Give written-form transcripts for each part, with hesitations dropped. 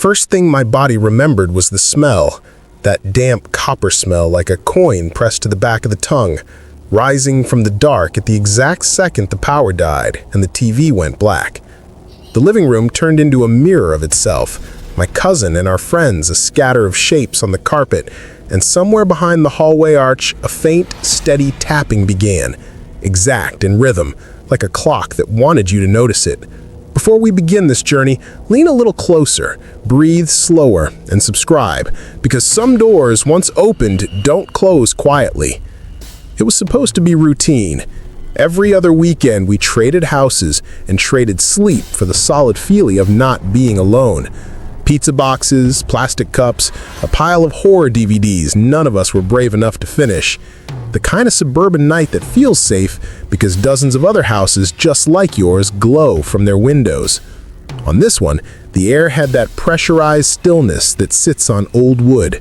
first thing my body remembered was the smell, that damp copper smell like a coin pressed to the back of the tongue, rising from the dark at the exact second the power died and the TV went black. The living room turned into a mirror of itself, my cousin and our friends a scatter of shapes on the carpet, and somewhere behind the hallway arch a faint, steady tapping began, exact in rhythm, like a clock that wanted you to notice it. Before we begin this journey, lean a little closer, breathe slower, and subscribe, because some doors, once opened, don't close quietly. It was supposed to be routine. Every other weekend, we traded houses and traded sleep for the solid feeling of not being alone. Pizza boxes, plastic cups, a pile of horror DVDs none of us were brave enough to finish. The kind of suburban night that feels safe because dozens of other houses just like yours glow from their windows. On this one, the air had that pressurized stillness that sits on old wood.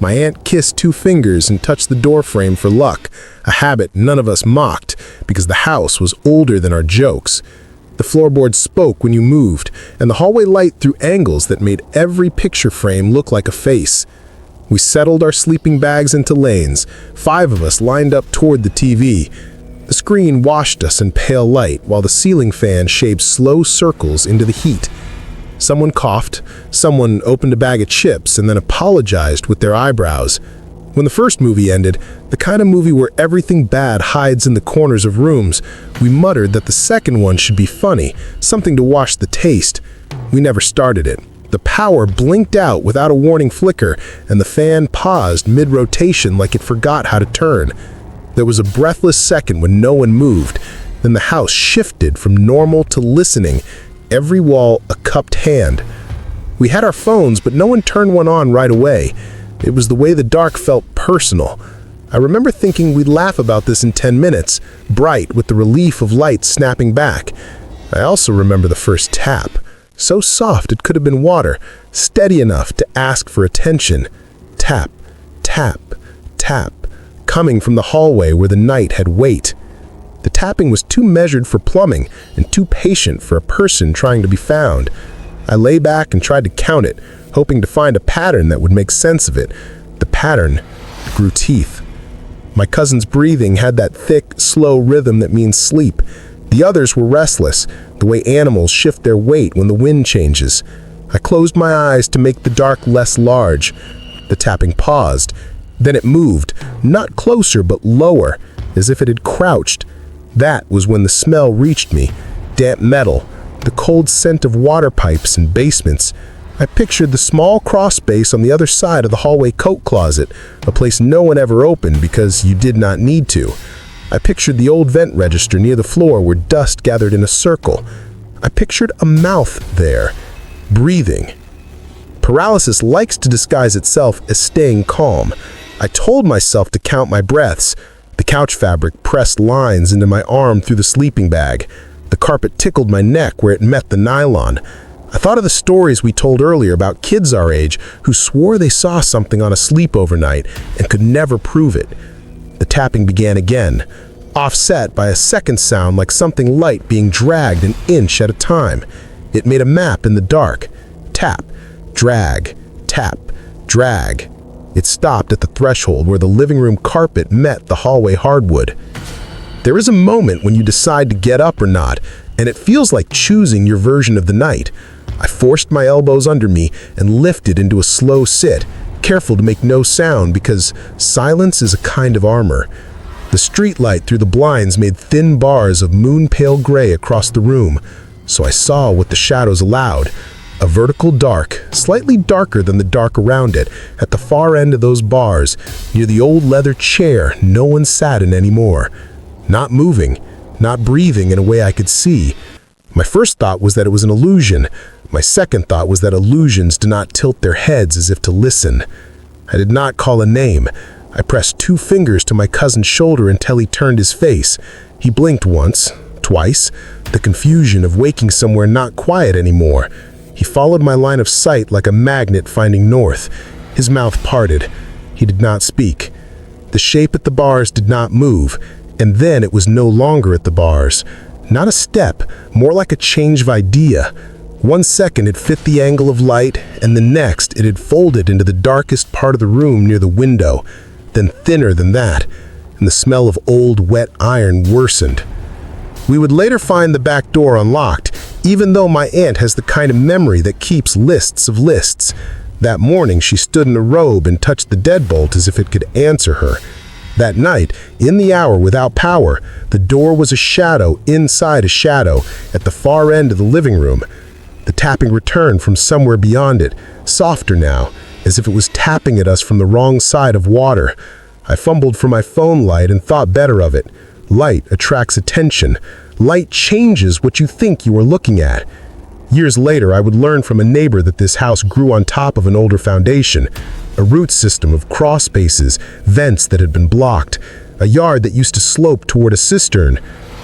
My aunt kissed 2 fingers and touched the doorframe for luck, a habit none of us mocked because the house was older than our jokes. The floorboards spoke when you moved, and the hallway light threw angles that made every picture frame look like a face. We settled our sleeping bags into lanes, 5 of us lined up toward the TV. The screen washed us in pale light while the ceiling fan shaved slow circles into the heat. Someone coughed, someone opened a bag of chips and then apologized with their eyebrows. When the first movie ended, the kind of movie where everything bad hides in the corners of rooms, we muttered that the second one should be funny, something to wash the taste. We never started it. The power blinked out without a warning flicker, and the fan paused mid-rotation like it forgot how to turn. There was a breathless second when no one moved. Then the house shifted from normal to listening, every wall a cupped hand. We had our phones, but no one turned one on right away. It was the way the dark felt personal. I remember thinking we'd laugh about this in 10 minutes, bright with the relief of light snapping back. I also remember the first tap. So soft it could have been water, steady enough to ask for attention. Tap, tap, tap, coming from the hallway where the night had weight. The tapping was too measured for plumbing and too patient for a person trying to be found. I lay back and tried to count it, hoping to find a pattern that would make sense of it. The pattern grew teeth. My cousin's breathing had that thick, slow rhythm that means sleep. The others were restless, the way animals shift their weight when the wind changes. I closed my eyes to make the dark less large. The tapping paused. Then it moved, not closer but lower, as if it had crouched. That was when the smell reached me. Damp metal, the cold scent of water pipes and basements. I pictured the small crawl space on the other side of the hallway coat closet, a place no one ever opened because you did not need to. I pictured the old vent register near the floor where dust gathered in a circle. I pictured a mouth there, breathing. Paralysis likes to disguise itself as staying calm. I told myself to count my breaths. The couch fabric pressed lines into my arm through the sleeping bag. The carpet tickled my neck where it met the nylon. I thought of the stories we told earlier about kids our age who swore they saw something on a sleepover night and could never prove it. The tapping began again, offset by a second sound like something light being dragged an inch at a time. It made a map in the dark. Tap, drag, tap, drag. It stopped at the threshold where the living room carpet met the hallway hardwood. There is a moment when you decide to get up or not, and it feels like choosing your version of the night. I forced my elbows under me and lifted into a slow sit, careful to make no sound because silence is a kind of armor. The street light through the blinds made thin bars of moon-pale gray across the room, so I saw what the shadows allowed. A vertical dark, slightly darker than the dark around it, at the far end of those bars, near the old leather chair no one sat in anymore. Not moving, not breathing in a way I could see. My first thought was that it was an illusion. My second thought was that illusions do not tilt their heads as if to listen. I did not call a name. I pressed 2 fingers to my cousin's shoulder until he turned his face. He blinked once, twice, the confusion of waking somewhere not quiet anymore. He followed my line of sight like a magnet finding north. His mouth parted. He did not speak. The shape at the bars did not move, and then it was no longer at the bars. Not a step, more like a change of idea. One second it fit the angle of light, and the next it had folded into the darkest part of the room near the window, then thinner than that, and the smell of old wet iron worsened. We would later find the back door unlocked, even though my aunt has the kind of memory that keeps lists of lists. That morning she stood in a robe and touched the deadbolt as if it could answer her. That night, in the hour without power, the door was a shadow inside a shadow at the far end of the living room. The tapping returned from somewhere beyond it, softer now, as if it was tapping at us from the wrong side of water. I fumbled for my phone light and thought better of it. Light attracts attention. Light changes what you think you are looking at. Years later, I would learn from a neighbor that this house grew on top of an older foundation, a root system of crawlspaces, vents that had been blocked, a yard that used to slope toward a cistern.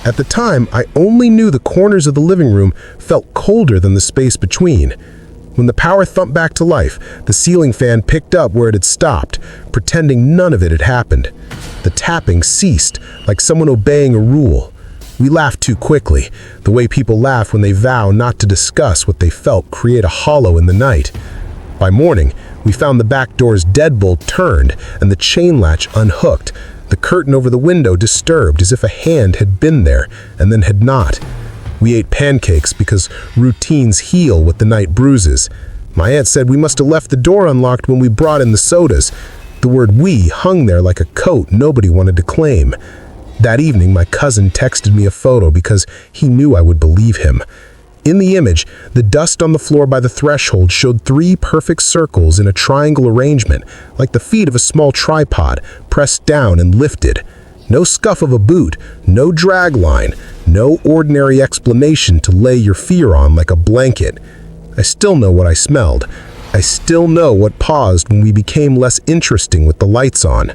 At the time, I only knew the corners of the living room felt colder than the space between. When the power thumped back to life, the ceiling fan picked up where it had stopped, pretending none of it had happened. The tapping ceased, like someone obeying a rule. We laughed too quickly, the way people laugh when they vow not to discuss what they felt create a hollow in the night. By morning, we found the back door's deadbolt turned and the chain latch unhooked, the curtain over the window disturbed as if a hand had been there and then had not. We ate pancakes because routines heal what the night bruises. My aunt said we must have left the door unlocked when we brought in the sodas. The word "we" hung there like a coat nobody wanted to claim. That evening, my cousin texted me a photo because he knew I would believe him. In the image, the dust on the floor by the threshold showed 3 perfect circles in a triangle arrangement, like the feet of a small tripod, pressed down and lifted. No scuff of a boot, no drag line, no ordinary explanation to lay your fear on like a blanket. I still know what I smelled. I still know what paused when we became less interesting with the lights on.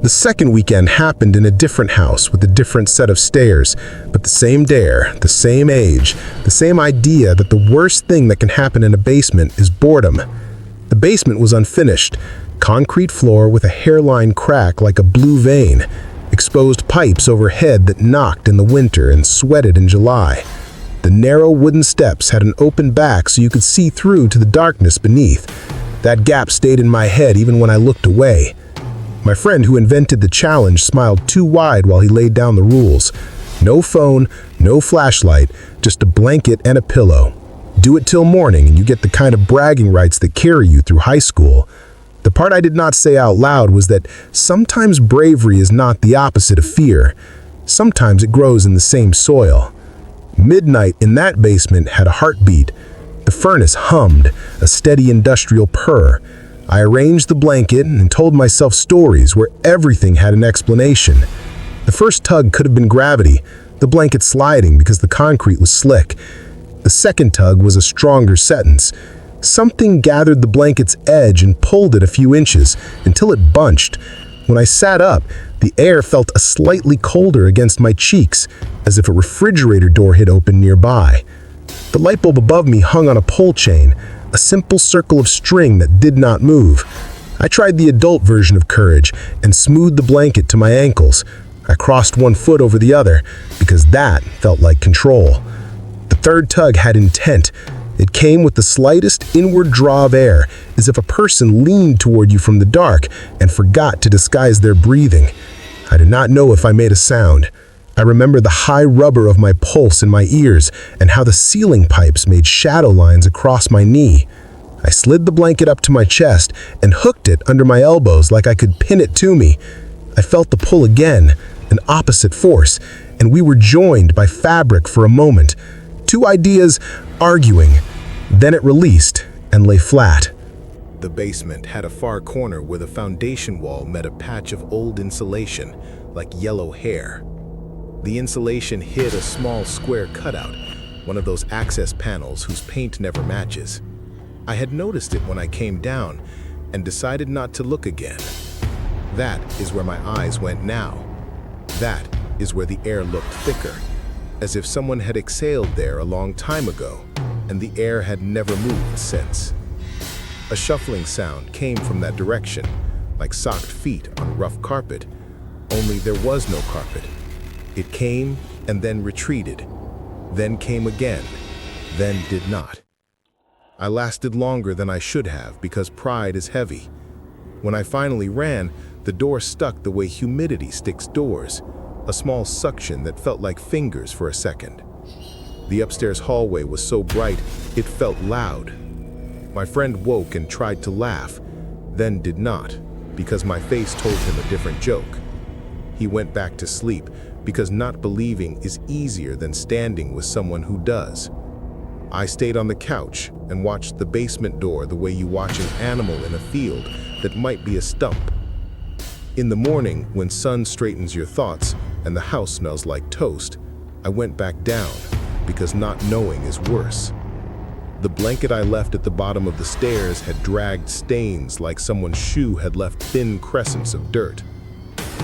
The second weekend happened in a different house with a different set of stairs, but the same dare, the same age, the same idea that the worst thing that can happen in a basement is boredom. The basement was unfinished, concrete floor with a hairline crack like a blue vein, exposed pipes overhead that knocked in the winter and sweated in July. The narrow wooden steps had an open back so you could see through to the darkness beneath. That gap stayed in my head even when I looked away. My friend who invented the challenge smiled too wide while he laid down the rules. No phone, no flashlight, just a blanket and a pillow. Do it till morning and you get the kind of bragging rights that carry you through high school. The part I did not say out loud was that sometimes bravery is not the opposite of fear. Sometimes it grows in the same soil. Midnight in that basement had a heartbeat. The furnace hummed, a steady industrial purr. I arranged the blanket and told myself stories where everything had an explanation. The first tug could have been gravity, the blanket sliding because the concrete was slick. The second tug was a stronger sentence. Something gathered the blanket's edge and pulled it a few inches until it bunched. When I sat up, the air felt a slightly colder against my cheeks, as if a refrigerator door had opened nearby. The light bulb above me hung on a pole chain, a simple circle of string that did not move. I tried the adult version of courage and smoothed the blanket to my ankles. I crossed one foot over the other because that felt like control. The third tug had intent. It came with the slightest inward draw of air, as if a person leaned toward you from the dark and forgot to disguise their breathing. I did not know if I made a sound. I remember the high rubber of my pulse in my ears and how the ceiling pipes made shadow lines across my knee. I slid the blanket up to my chest and hooked it under my elbows like I could pin it to me. I felt the pull again, an opposite force, and we were joined by fabric for a moment. 2 ideas arguing. Then it released and lay flat. The basement had a far corner where the foundation wall met a patch of old insulation, like yellow hair. The insulation hid a small square cutout, one of those access panels whose paint never matches. I had noticed it when I came down and decided not to look again. That is where my eyes went now. That is where the air looked thicker, as if someone had exhaled there a long time ago, and the air had never moved since. A shuffling sound came from that direction, like socked feet on rough carpet, only there was no carpet. It came and then retreated, then came again, then did not. I lasted longer than I should have because pride is heavy. When I finally ran, the door stuck the way humidity sticks doors, a small suction that felt like fingers for a second. The upstairs hallway was so bright, it felt loud. My friend woke and tried to laugh, then did not, because my face told him a different joke. He went back to sleep because not believing is easier than standing with someone who does. I stayed on the couch and watched the basement door the way you watch an animal in a field that might be a stump. In the morning, when sun straightens your thoughts and the house smells like toast, I went back down because not knowing is worse. The blanket I left at the bottom of the stairs had dragged stains like someone's shoe had left thin crescents of dirt.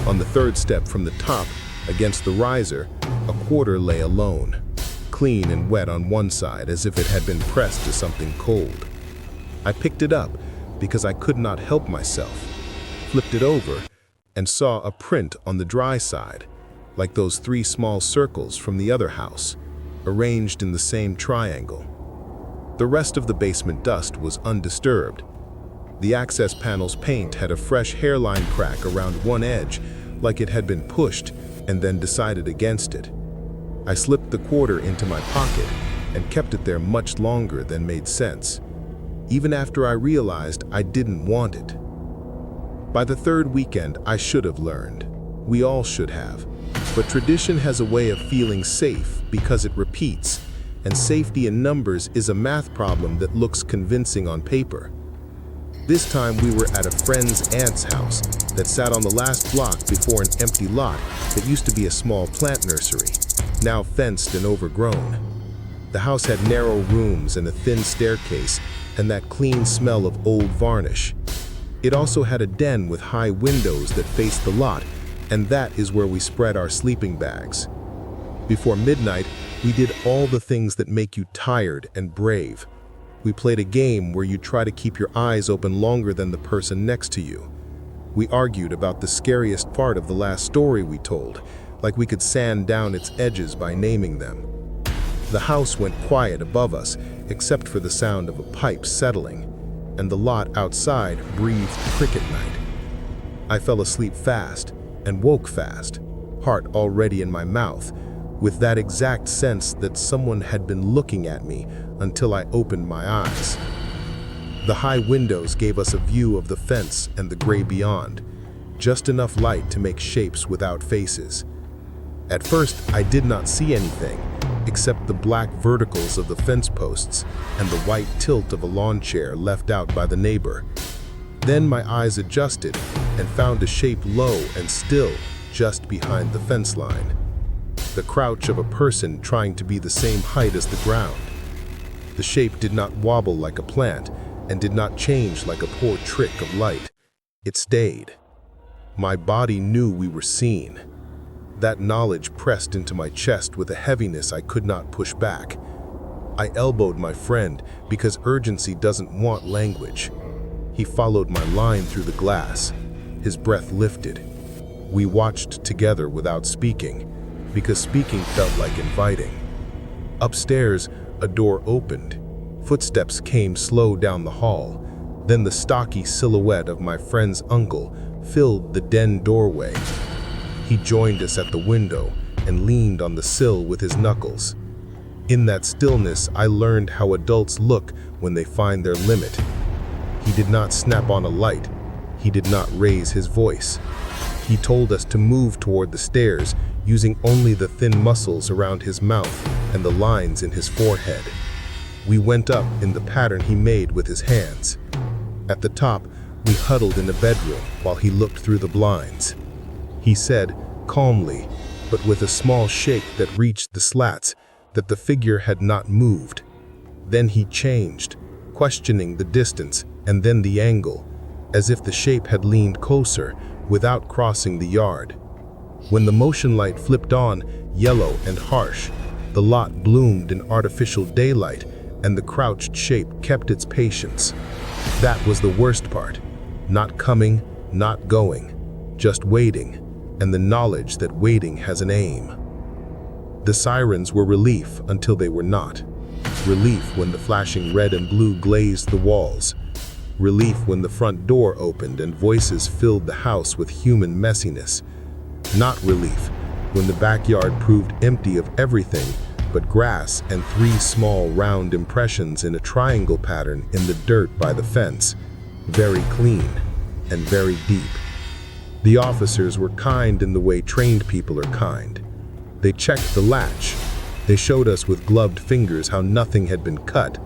On the third step from the top, against the riser, a quarter lay alone, clean and wet on one side as if it had been pressed to something cold. I picked it up because I could not help myself, flipped it over, and saw a print on the dry side, like those 3 small circles from the other house, arranged in the same triangle. The rest of the basement dust was undisturbed. The access panel's paint had a fresh hairline crack around one edge, like it had been pushed and then decided against it. I slipped the quarter into my pocket and kept it there much longer than made sense, even after I realized I didn't want it. By the third weekend, I should have learned. We all should have. But tradition has a way of feeling safe because it repeats, and safety in numbers is a math problem that looks convincing on paper. This time we were at a friend's aunt's house that sat on the last block before an empty lot that used to be a small plant nursery, now fenced and overgrown. The house had narrow rooms and a thin staircase and that clean smell of old varnish. It also had a den with high windows that faced the lot, and that is where we spread our sleeping bags. Before midnight, we did all the things that make you tired and brave. We played a game where you try to keep your eyes open longer than the person next to you. We argued about the scariest part of the last story we told, like we could sand down its edges by naming them. The house went quiet above us, except for the sound of a pipe settling, and the lot outside breathed cricket night. I fell asleep fast and woke fast, heart already in my mouth, with that exact sense that someone had been looking at me until I opened my eyes. The high windows gave us a view of the fence and the gray beyond, just enough light to make shapes without faces. At first, I did not see anything, except the black verticals of the fence posts and the white tilt of a lawn chair left out by the neighbor. Then my eyes adjusted and found a shape low and still just behind the fence line. The crouch of a person trying to be the same height as the ground. The shape did not wobble like a plant and did not change like a poor trick of light. It stayed. My body knew we were seen. That knowledge pressed into my chest with a heaviness I could not push back. I elbowed my friend because urgency doesn't want language. He followed my line through the glass. His breath lifted. We watched together without speaking, because speaking felt like inviting. Upstairs, a door opened. Footsteps came slow down the hall. Then the stocky silhouette of my friend's uncle filled the den doorway. He joined us at the window and leaned on the sill with his knuckles. In that stillness, I learned how adults look when they find their limit. He did not snap on a light. He did not raise his voice. He told us to move toward the stairs, using only the thin muscles around his mouth and the lines in his forehead. We went up in the pattern he made with his hands. At the top, we huddled in the bedroom while he looked through the blinds. He said, calmly, but with a small shake that reached the slats, that the figure had not moved. Then he changed, questioning the distance and then the angle, as if the shape had leaned closer without crossing the yard. When the motion light flipped on, yellow and harsh, the lot bloomed in artificial daylight, and the crouched shape kept its patience. That was the worst part. Not coming, not going, just waiting, and the knowledge that waiting has an aim. The sirens were relief until they were not. Relief when the flashing red and blue glazed the walls. Relief when the front door opened and voices filled the house with human messiness. Not relief when the backyard proved empty of everything but grass and 3 small round impressions in a triangle pattern in the dirt by the fence. Very clean and very deep. The officers were kind in the way trained people are kind. They checked the latch. They showed us with gloved fingers how nothing had been cut.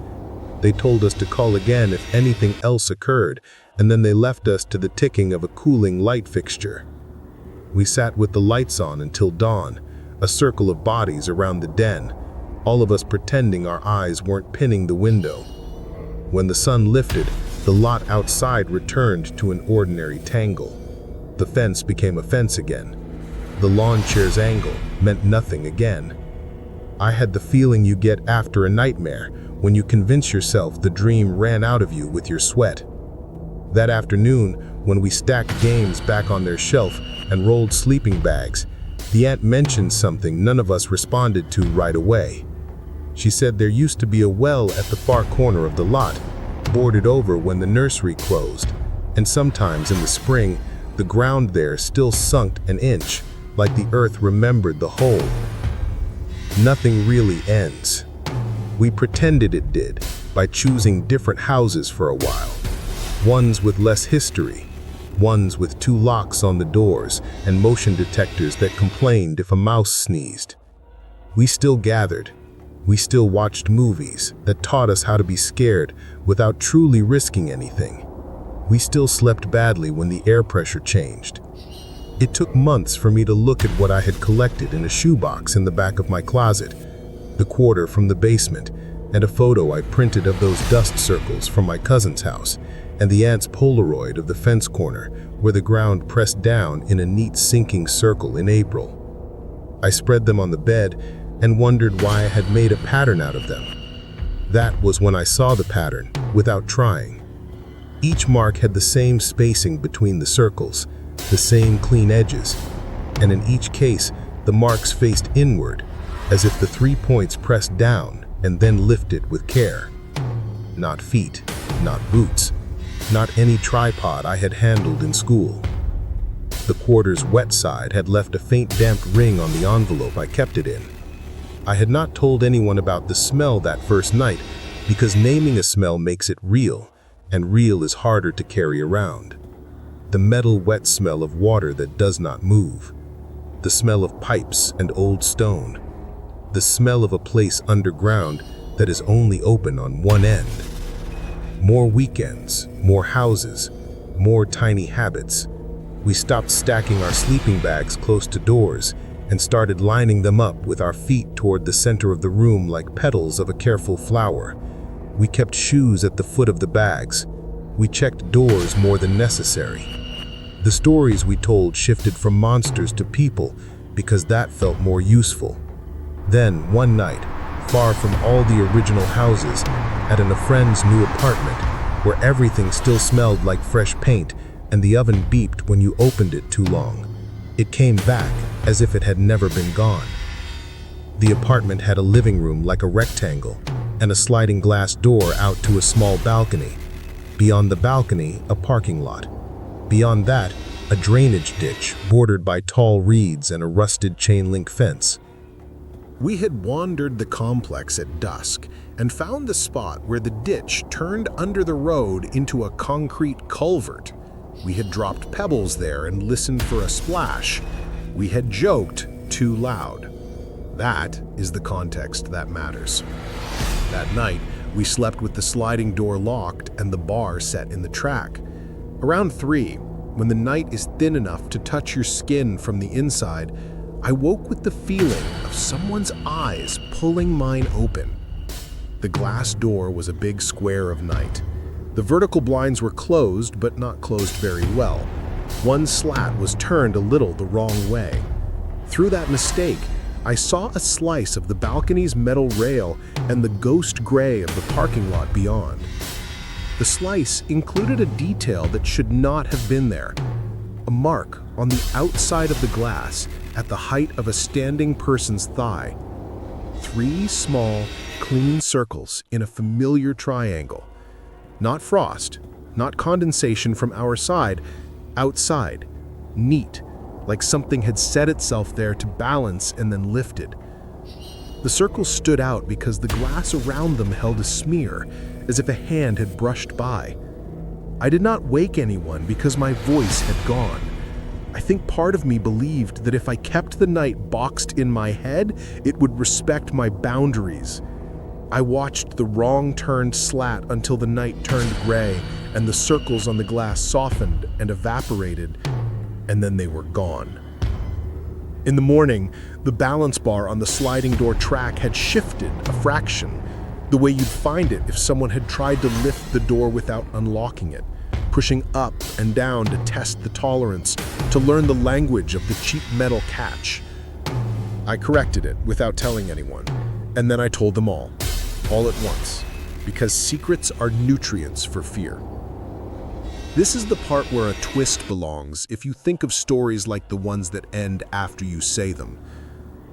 They told us to call again if anything else occurred, and then they left us to the ticking of a cooling light fixture. We sat with the lights on until dawn, a circle of bodies around the den, all of us pretending our eyes weren't pinning the window. When the sun lifted, the lot outside returned to an ordinary tangle. The fence became a fence again. The lawn chair's angle meant nothing again. I had the feeling you get after a nightmare when you convince yourself the dream ran out of you with your sweat. That afternoon, when we stacked games back on their shelf and rolled sleeping bags, the aunt mentioned something none of us responded to right away. She said there used to be a well at the far corner of the lot, boarded over when the nursery closed, and sometimes in the spring, the ground there still sunk an inch, like the earth remembered the hole. Nothing really ends. We pretended it did by choosing different houses for a while. Ones with less history, ones with 2 locks on the doors and motion detectors that complained if a mouse sneezed. We still gathered. We still watched movies that taught us how to be scared without truly risking anything. We still slept badly when the air pressure changed. It took months for me to look at what I had collected in a shoebox in the back of my closet, the quarter from the basement, and a photo I printed of those dust circles from my cousin's house, and the aunt's Polaroid of the fence corner where the ground pressed down in a neat sinking circle in April. I spread them on the bed and wondered why I had made a pattern out of them. That was when I saw the pattern without trying. Each mark had the same spacing between the circles, the same clean edges, and in each case, the marks faced inward, as if the 3 points pressed down and then lifted with care. Not feet, not boots, not any tripod I had handled in school. The quarter's wet side had left a faint damp ring on the envelope I kept it in. I had not told anyone about the smell that first night because naming a smell makes it real, and real is harder to carry around. The metal wet smell of water that does not move. The smell of pipes and old stone. The smell of a place underground that is only open on one end. More weekends, more houses, more tiny habits. We stopped stacking our sleeping bags close to doors and started lining them up with our feet toward the center of the room like petals of a careful flower. We kept shoes at the foot of the bags. We checked doors more than necessary. The stories we told shifted from monsters to people because that felt more useful. Then, one night, far from all the original houses, at a friend's new apartment, where everything still smelled like fresh paint and the oven beeped when you opened it too long, it came back as if it had never been gone. The apartment had a living room like a rectangle and a sliding glass door out to a small balcony. Beyond the balcony, a parking lot. Beyond that, a drainage ditch bordered by tall reeds and a rusted chain-link fence. We had wandered the complex at dusk and found the spot where the ditch turned under the road into a concrete culvert. We had dropped pebbles there and listened for a splash. We had joked too loud. That is the context that matters. That night, we slept with the sliding door locked and the bar set in the track. Around 3, when the night is thin enough to touch your skin from the inside, I woke with the feeling of someone's eyes pulling mine open. The glass door was a big square of night. The vertical blinds were closed, but not closed very well. One slat was turned a little the wrong way. Through that mistake, I saw a slice of the balcony's metal rail and the ghost gray of the parking lot beyond. The slice included a detail that should not have been there. A mark on the outside of the glass at the height of a standing person's thigh. 3 small, clean circles in a familiar triangle. Not frost, not condensation from our side, outside, neat, like something had set itself there to balance and then lifted. The circles stood out because the glass around them held a smear, as if a hand had brushed by. I did not wake anyone because my voice had gone. I think part of me believed that if I kept the night boxed in my head, it would respect my boundaries. I watched the wrong turned slat until the night turned gray and the circles on the glass softened and evaporated, and then they were gone. In the morning, the balance bar on the sliding door track had shifted a fraction, the way you'd find it if someone had tried to lift the door without unlocking it, pushing up and down to test the tolerance, to learn the language of the cheap metal catch. I corrected it without telling anyone, and then I told them all at once, because secrets are nutrients for fear. This is the part where a twist belongs if you think of stories like the ones that end after you say them.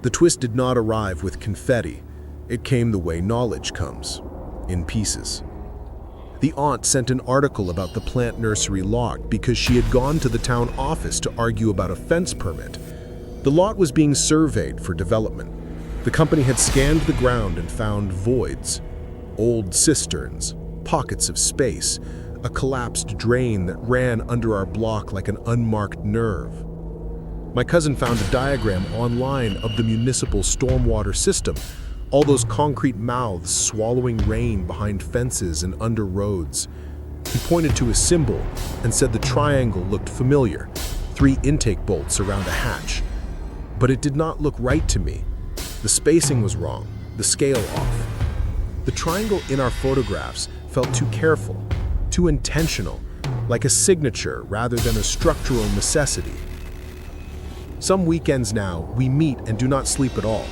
The twist did not arrive with confetti. It came the way knowledge comes, in pieces. The aunt sent an article about the plant nursery lot because she had gone to the town office to argue about a fence permit. The lot was being surveyed for development. The company had scanned the ground and found voids, old cisterns, pockets of space, a collapsed drain that ran under our block like an unmarked nerve. My cousin found a diagram online of the municipal stormwater system, all those concrete mouths swallowing rain behind fences and under roads. He pointed to a symbol and said the triangle looked familiar, 3 intake bolts around a hatch. But it did not look right to me. The spacing was wrong, the scale off. The triangle in our photographs felt too careful, too intentional, like a signature rather than a structural necessity. Some weekends now, we meet and do not sleep at all.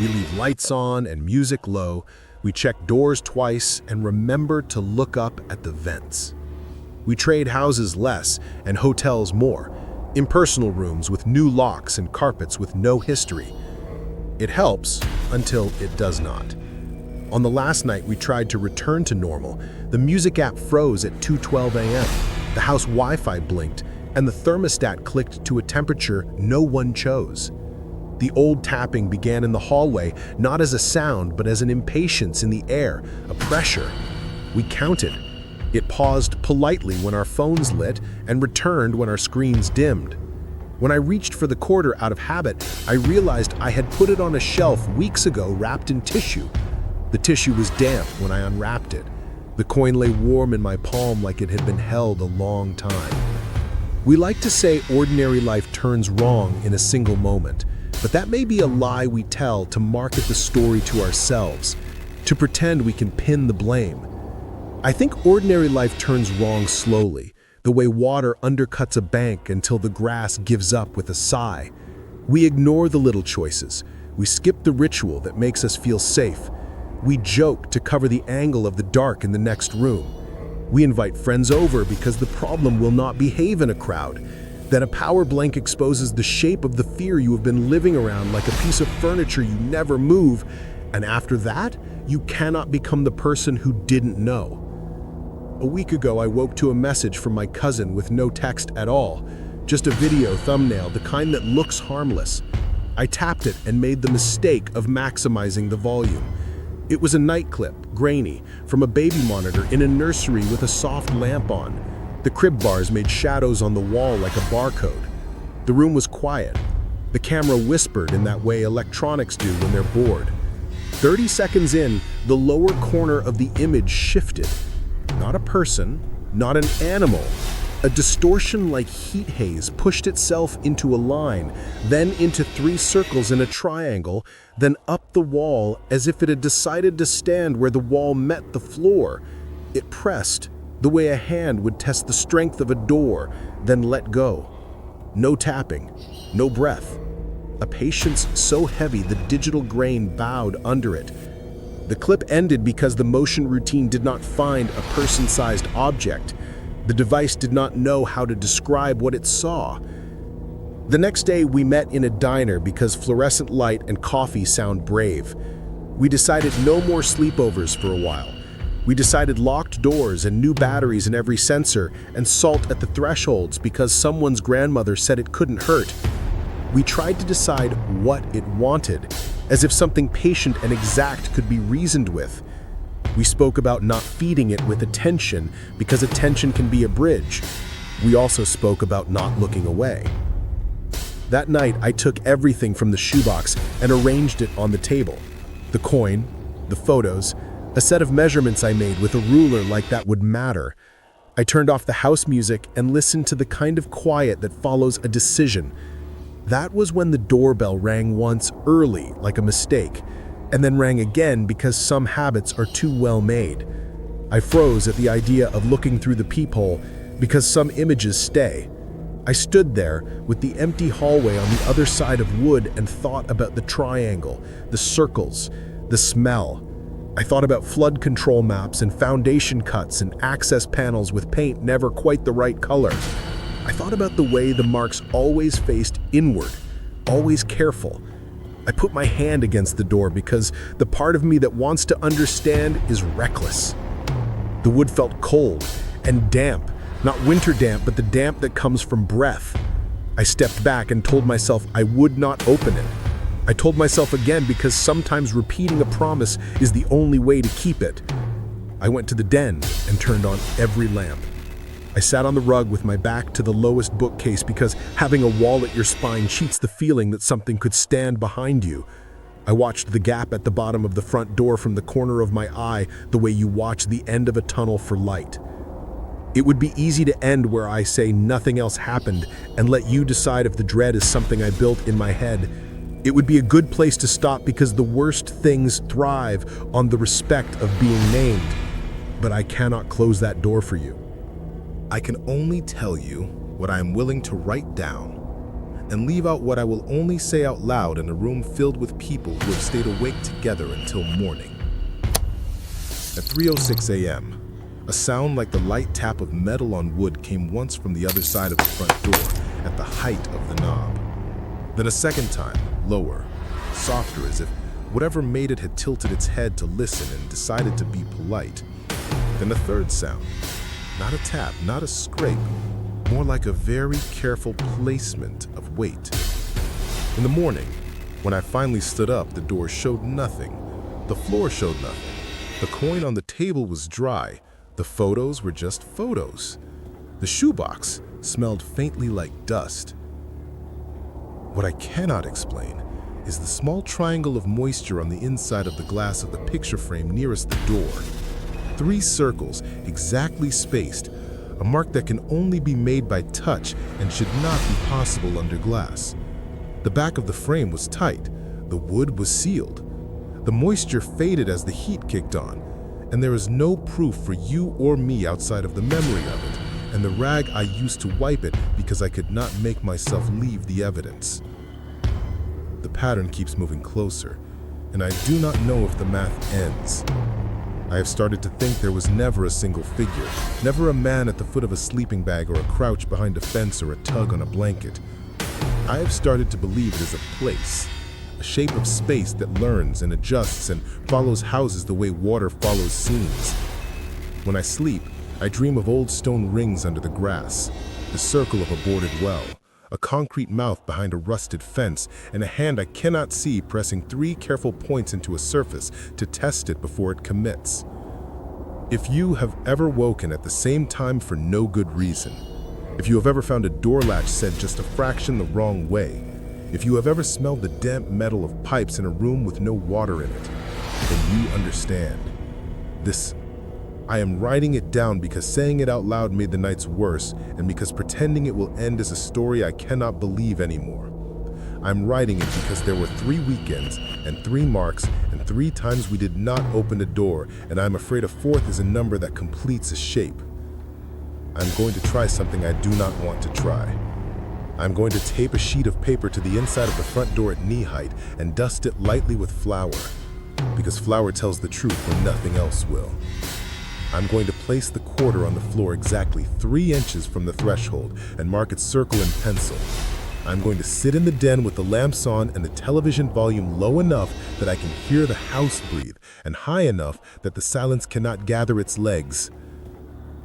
We leave lights on and music low, we check doors twice and remember to look up at the vents. We trade houses less and hotels more, impersonal rooms with new locks and carpets with no history. It helps until it does not. On the last night we tried to return to normal, the music app froze at 2:12 a.m., the house Wi-Fi blinked, and the thermostat clicked to a temperature no one chose. The old tapping began in the hallway, not as a sound, but as an impatience in the air, a pressure. We counted. It paused politely when our phones lit and returned when our screens dimmed. When I reached for the quarter out of habit, I realized I had put it on a shelf weeks ago wrapped in tissue. The tissue was damp when I unwrapped it. The coin lay warm in my palm like it had been held a long time. We like to say ordinary life turns wrong in a single moment, but that may be a lie we tell to market the story to ourselves, to pretend we can pin the blame. I think ordinary life turns wrong slowly, the way water undercuts a bank until the grass gives up with a sigh. We ignore the little choices. We skip the ritual that makes us feel safe. We joke to cover the angle of the dark in the next room. We invite friends over because the problem will not behave in a crowd. Then a power blank exposes the shape of the fear you have been living around like a piece of furniture you never move, and after that, you cannot become the person who didn't know. A week ago, I woke to a message from my cousin with no text at all, just a video thumbnail, the kind that looks harmless. I tapped it and made the mistake of maximizing the volume. It was a night clip, grainy, from a baby monitor in a nursery with a soft lamp on. The crib bars made shadows on the wall like a barcode. The room was quiet. The camera whispered in that way electronics do when they're bored. 30 seconds in, the lower corner of the image shifted. Not a person, not an animal. A distortion like heat haze pushed itself into a line, then into 3 circles in a triangle, then up the wall as if it had decided to stand where the wall met the floor. It pressed, the way a hand would test the strength of a door, then let go. No tapping, no breath. A patience so heavy the digital grain bowed under it. The clip ended because the motion routine did not find a person-sized object. The device did not know how to describe what it saw. The next day, we met in a diner because fluorescent light and coffee sound brave. We decided no more sleepovers for a while. We decided locked doors and new batteries in every sensor and salt at the thresholds because someone's grandmother said it couldn't hurt. We tried to decide what it wanted, as if something patient and exact could be reasoned with. We spoke about not feeding it with attention because attention can be a bridge. We also spoke about not looking away. That night, I took everything from the shoebox and arranged it on the table. The coin, the photos, a set of measurements I made with a ruler like that would matter. I turned off the house music and listened to the kind of quiet that follows a decision. That was when the doorbell rang once early, like a mistake, and then rang again because some habits are too well made. I froze at the idea of looking through the peephole because some images stay. I stood there with the empty hallway on the other side of wood and thought about the triangle, the circles, the smell. I thought about flood control maps and foundation cuts and access panels with paint never quite the right color. I thought about the way the marks always faced inward, always careful. I put my hand against the door because the part of me that wants to understand is reckless. The wood felt cold and damp, not winter damp, but the damp that comes from breath. I stepped back and told myself I would not open it. I told myself again because sometimes repeating a promise is the only way to keep it. I went to the den and turned on every lamp. I sat on the rug with my back to the lowest bookcase because having a wall at your spine cheats the feeling that something could stand behind you. I watched the gap at the bottom of the front door from the corner of my eye the way you watch the end of a tunnel for light. It would be easy to end where I say nothing else happened and let you decide if the dread is something I built in my head. It would be a good place to stop because the worst things thrive on the respect of being named. But I cannot close that door for you. I can only tell you what I am willing to write down and leave out what I will only say out loud in a room filled with people who have stayed awake together until morning. At 3:06 a.m., a sound like the light tap of metal on wood came once from the other side of the front door at the height of the knob. Then a second time, lower, softer, as if whatever made it had tilted its head to listen and decided to be polite. Then a third sound, not a tap, not a scrape, more like a very careful placement of weight. In the morning, when I finally stood up, the door showed nothing. The floor showed nothing. The coin on the table was dry. The photos were just photos. The shoebox smelled faintly like dust. What I cannot explain is the small triangle of moisture on the inside of the glass of the picture frame nearest the door. 3 circles, exactly spaced, a mark that can only be made by touch and should not be possible under glass. The back of the frame was tight. The wood was sealed. The moisture faded as the heat kicked on, and there is no proof for you or me outside of the memory of it, and the rag I used to wipe it because I could not make myself leave the evidence. The pattern keeps moving closer, and I do not know if the math ends. I have started to think there was never a single figure, never a man at the foot of a sleeping bag or a crouch behind a fence or a tug on a blanket. I have started to believe it is a place, a shape of space that learns and adjusts and follows houses the way water follows scenes. When I sleep, I dream of old stone rings under the grass, the circle of a boarded well, a concrete mouth behind a rusted fence, and a hand I cannot see pressing 3 careful points into a surface to test it before it commits. If you have ever woken at the same time for no good reason, if you have ever found a door latch set just a fraction the wrong way, if you have ever smelled the damp metal of pipes in a room with no water in it, then you understand. I am writing it down because saying it out loud made the nights worse, and because pretending it will end is a story I cannot believe anymore. I'm writing it because there were 3 weekends, and 3 marks, and 3 times we did not open a door, and I'm afraid a 4th is a number that completes a shape. I'm going to try something I do not want to try. I'm going to tape a sheet of paper to the inside of the front door at knee height and dust it lightly with flour, because flour tells the truth when nothing else will. I'm going to place the quarter on the floor exactly 3 inches from the threshold and mark its circle in pencil. I'm going to sit in the den with the lamps on and the television volume low enough that I can hear the house breathe, and high enough that the silence cannot gather its legs.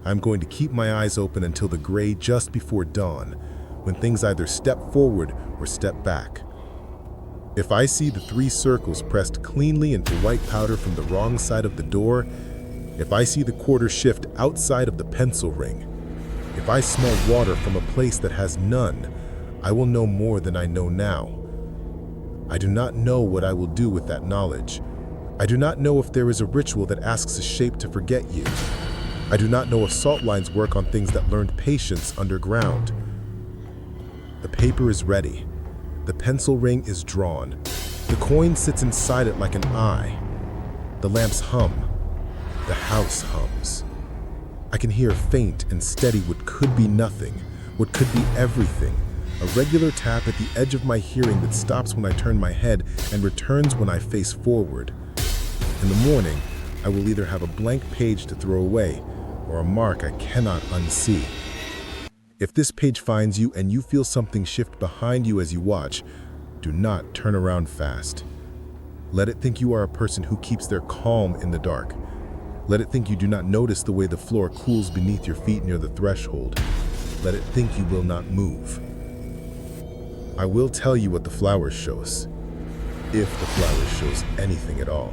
I'm going to keep my eyes open until the gray just before dawn, when things either step forward or step back. If I see the 3 circles pressed cleanly into white powder from the wrong side of the door, if I see the quarter shift outside of the pencil ring, if I smell water from a place that has none, I will know more than I know now. I do not know what I will do with that knowledge. I do not know if there is a ritual that asks a shape to forget you. I do not know if salt lines work on things that learned patience underground. The paper is ready. The pencil ring is drawn. The coin sits inside it like an eye. The lamps hum. The house hums. I can hear faint and steady what could be nothing, what could be everything. A regular tap at the edge of my hearing that stops when I turn my head and returns when I face forward. In the morning, I will either have a blank page to throw away or a mark I cannot unsee. If this page finds you and you feel something shift behind you as you watch, do not turn around fast. Let it think you are a person who keeps their calm in the dark. Let it think you do not notice the way the floor cools beneath your feet near the threshold. Let it think you will not move. I will tell you what the flowers shows, if the flowers shows anything at all.